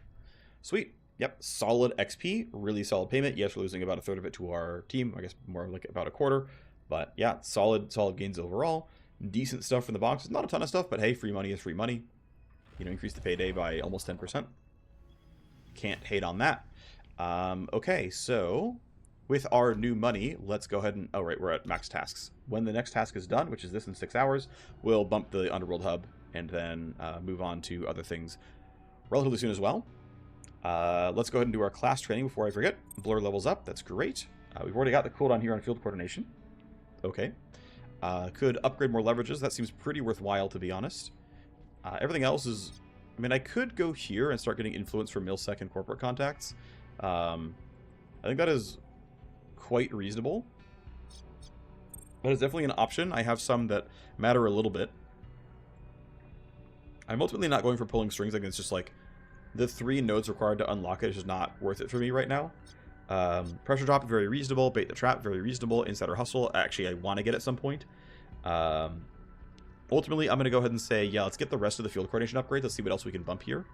Sweet. Yep, solid XP, really solid payment. Yes, we're losing about a third of it to our team. I guess more like about a quarter. But yeah, solid gains overall. Decent stuff from the boxes. Not a ton of stuff, but hey, free money is free money. You know, increase the payday by almost 10%. Can't hate on that. Okay, so with our new money, let's go ahead and... Oh, right, we're at max tasks. When the next task is done, which is this in 6 hours, we'll bump the Underworld Hub and then move on to other things relatively soon as well. Let's go ahead and do our class training before I forget. Blur levels up. That's great. We've already got the cooldown here on field coordination. Okay. Could upgrade more leverages. That seems pretty worthwhile, to be honest. Everything else is... I mean, I could go here and start getting influence from Milsec and corporate contacts. I think that is quite reasonable. That is definitely an option. I have some that matter a little bit. I'm ultimately not going for pulling strings. I think it's just like the 3 nodes required to unlock it is just not worth it for me right now. Pressure drop, very reasonable. Bait the trap, very reasonable. Insider hustle, actually, I want to get at some point. Ultimately, I'm going to go ahead and say, yeah, let's get the rest of the field coordination upgrades. Let's see what else we can bump here.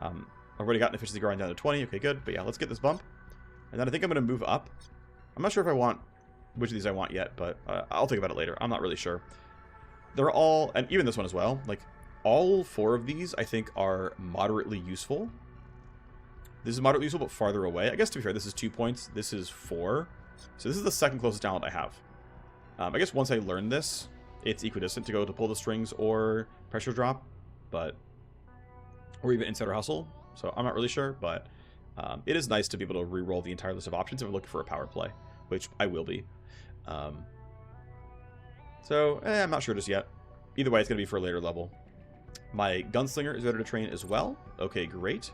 I've already got an efficiency grind down to 20. Okay, good. But yeah, let's get this bump. And then I think I'm going to move up. I'm not sure if I want which of these I want yet, but I'll think about it later. I'm not really sure. They're all, and even this one as well, like, all 4 of these, I think, are moderately useful. This is moderately useful, but farther away. I guess, to be fair, this is 2 points. This is 4. So this is the second closest talent I have. I guess once I learn this, it's equidistant to go to pull the strings or pressure drop, but... or even insider hustle. So I'm not really sure, but it is nice to be able to re-roll the entire list of options if we're looking for a power play, which I will be. I'm not sure just yet. Either way, it's going to be for a later level. My Gunslinger is better to train as well. Okay, great.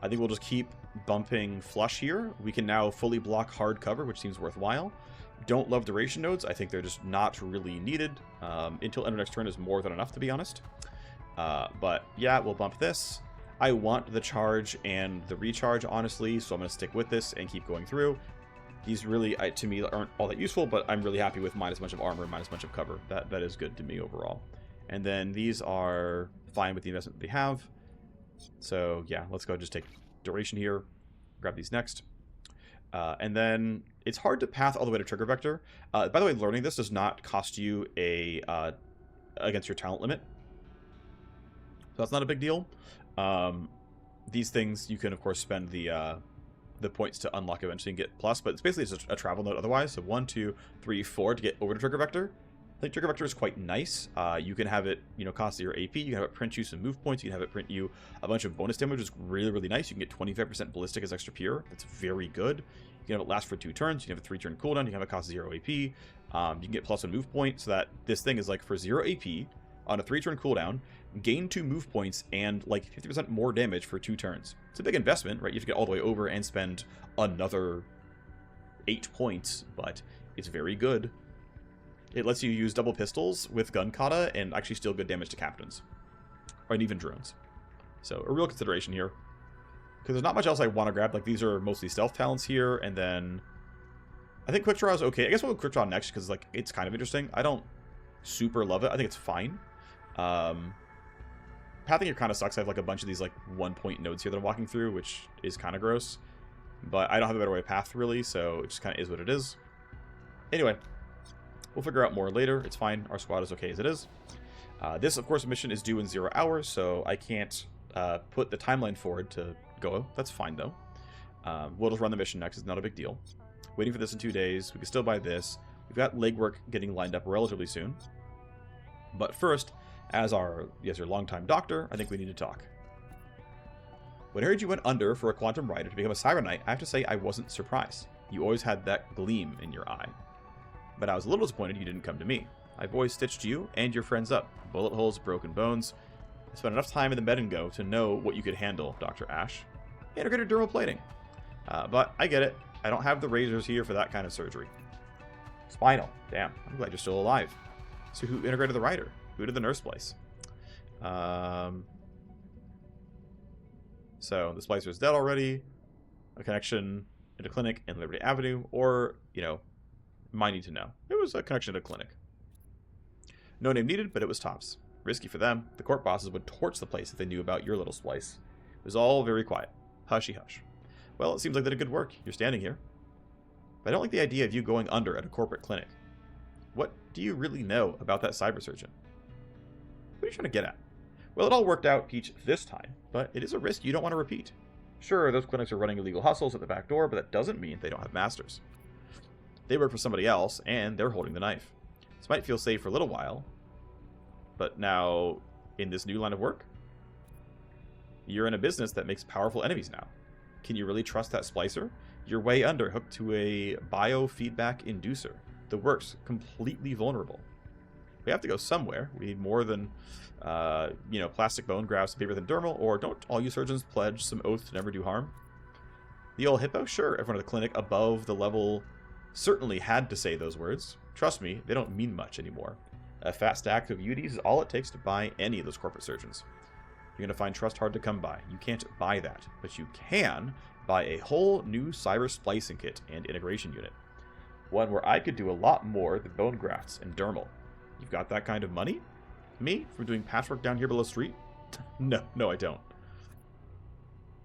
I think we'll just keep bumping Flush here. We can now fully block hard cover, which seems worthwhile. Don't love duration nodes. I think they're just not really needed. Until end of next turn is more than enough, to be honest. But yeah, we'll bump this. I want the charge and the recharge, honestly, so I'm going to stick with this and keep going through. These really, to me, aren't all that useful, but I'm really happy with minus a bunch of armor, minus a bunch of cover. That is good to me overall. And then these are fine with the investment that we have. So yeah, let's go just take duration here. Grab these next. And then it's hard to path all the way to trigger vector. By the way, learning this does not cost you a against your talent limit. So that's not a big deal. These things you can of course spend the points to unlock eventually and get plus, but it's basically just a travel node otherwise. So 1, 2, 3, 4 to get over to trigger vector. I think trigger vector is quite nice. You can have it, cost 0 AP. You can have it print you some move points. You can have it print you a bunch of bonus damage, which is really, really nice. You can get 25% ballistic as extra pure. That's very good. You can have it last for 2 turns. You can have a 3-turn cooldown. You can have it cost 0 AP. You can get plus 1 move point, so that this thing is like for 0 AP on a 3-turn cooldown, gain 2 move points and like 50% more damage for 2 turns. It's a big investment, right? You have to get all the way over and spend another 8 points, but it's very good. It lets you use double pistols with gun kata and actually still good damage to captains. Or even drones. So a real consideration here. Because there's not much else I want to grab. Like these are mostly stealth talents here, and then I think quick draw is okay. I guess we'll go quick draw next because like it's kind of interesting. I don't super love it. I think it's fine. Pathing here kind of sucks. I have like a bunch of these like 1-point nodes here that I'm walking through, which is kind of gross. But I don't have a better way to path really, so it just kind of is what it is. Anyway, we'll figure out more later. It's fine. Our squad is okay as it is. This, of course, mission is due in 0 hours, so I can't put the timeline forward to go. That's fine, though. We'll just run the mission next. It's not a big deal. Waiting for this in 2 days. We can still buy this. We've got legwork getting lined up relatively soon. But first, as your longtime doctor, I think we need to talk. When I heard you went under for a quantum rider to become a Cyber Knight, I have to say I wasn't surprised. You always had that gleam in your eye. But I was a little disappointed you didn't come to me. I've always stitched you and your friends up. Bullet holes, broken bones. I spent enough time in the med and go to know what you could handle, Dr. Ashe. Integrated dermal plating. But I get it. I don't have the razors here for that kind of surgery. Spinal. Damn, I'm glad you're still alive. So who integrated the rider? Who did the nurse splice? So the splicer's dead already. A connection into clinic in Liberty Avenue, or, might need to know. It was a connection to clinic. No name needed, but it was tops. Risky for them. The court bosses would torch the place if they knew about your little splice. It was all very quiet. Hushy hush. Well, it seems like they did good work. You're standing here. But I don't like the idea of you going under at a corporate clinic. What do you really know about that cyber surgeon? What are you trying to get at? Well, it all worked out, Peach, this time, but it is a risk you don't want to repeat. Sure, those clinics are running illegal hustles at the back door, but that doesn't mean they don't have masters. They work for somebody else, and they're holding the knife. This might feel safe for a little while, but now, in this new line of work, you're in a business that makes powerful enemies now. Can you really trust that splicer? You're way under, hooked to a biofeedback inducer. The works, completely vulnerable. We have to go somewhere. We need more than, plastic bone grafts, paper than dermal, or don't all you surgeons pledge some oath to never do harm? The old hippo? Sure, everyone at the clinic above the level certainly had to say those words. Trust me, they don't mean much anymore. A fat stack of UDs is all it takes to buy any of those corporate surgeons. You're going to find trust hard to come by. You can't buy that, but you can buy a whole new cyber splicing kit and integration unit. One where I could do a lot more than bone grafts and dermal. You've got that kind of money? Me? From doing patchwork down here below street? No, I don't.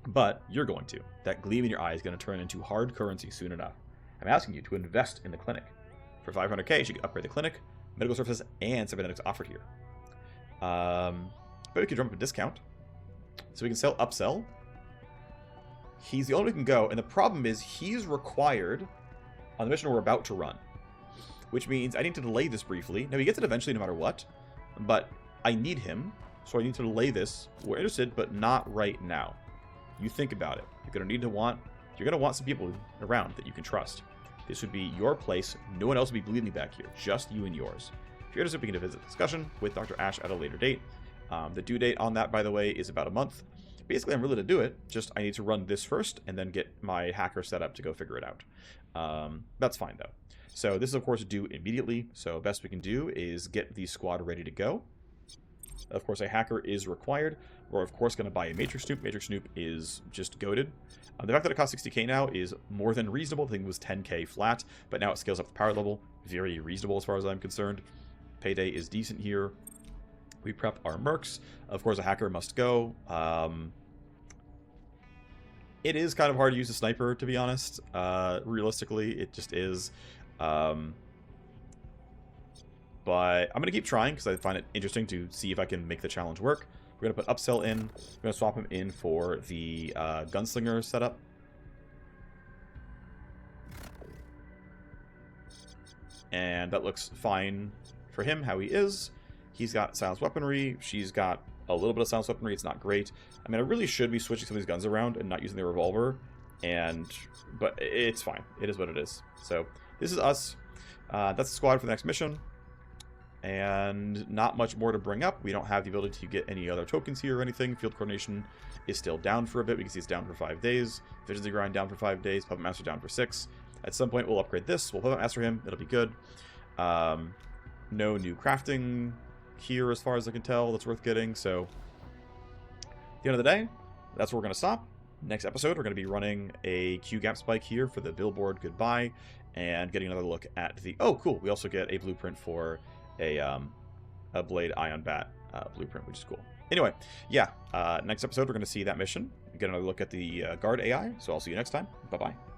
But you're going to. That gleam in your eye is going to turn into hard currency soon enough. I'm asking you to invest in the clinic. For $500K, you can upgrade the clinic, medical services, and cybernetics offered here. But we could drum up a discount. So we can upsell. He's the only one who can go, and the problem is he's required on the mission we're about to run. Which means I need to delay this briefly. Now, he gets it eventually no matter what, but I need him, so I need to delay this. We're interested, but not right now. You think about it. You're going to want some people around that you can trust. This would be your place. No one else would be bleeding back here. Just you and yours. If you're interested, we can visit the discussion with Dr. Ashe at a later date. The due date on that, by the way, is about a month. Basically, I'm willing to do it. Just I need to run this first and then get my hacker set up to go figure it out. That's fine, though. So this is, of course, due immediately. So best we can do is get the squad ready to go. Of course, a hacker is required. We're, of course, going to buy a Matrix Snoop. Matrix Snoop is just goated. The fact that it costs 60k now is more than reasonable. The thing was 10k flat, but now it scales up the power level. Very reasonable as far as I'm concerned. Payday is decent here. We prep our mercs. Of course, a hacker must go. It is kind of hard to use a sniper, to be honest. Realistically, it just is. But I'm going to keep trying because I find it interesting to see if I can make the challenge work. We're going to put Upsell in. We're going to swap him in for the Gunslinger setup. And that looks fine for him, how he is. He's got silenced weaponry. She's got a little bit of silenced weaponry. It's not great. I mean, I really should be switching some of these guns around and not using the revolver. But it's fine. It is what it is. So this is us. That's the squad for the next mission. And not much more to bring up. We don't have the ability to get any other tokens here or anything. Field coordination is still down for a bit. We can see it's down for 5 days. Efficiency grind down for 5 days. Puppet Master down for 6. At some point, we'll upgrade this. We'll Puppet Master him. It'll be good. No new crafting here as far as I can tell that's worth getting. So at the end of the day, that's where we're going to stop. Next episode, we're going to be running a Q gap spike here for the billboard goodbye and getting another look at the... Oh, cool. We also get a blueprint for a Blade Ion Bat blueprint, which is cool. Anyway, yeah, next episode, we're going to see that mission, get another look at the guard AI. So I'll see you next time. Bye-bye.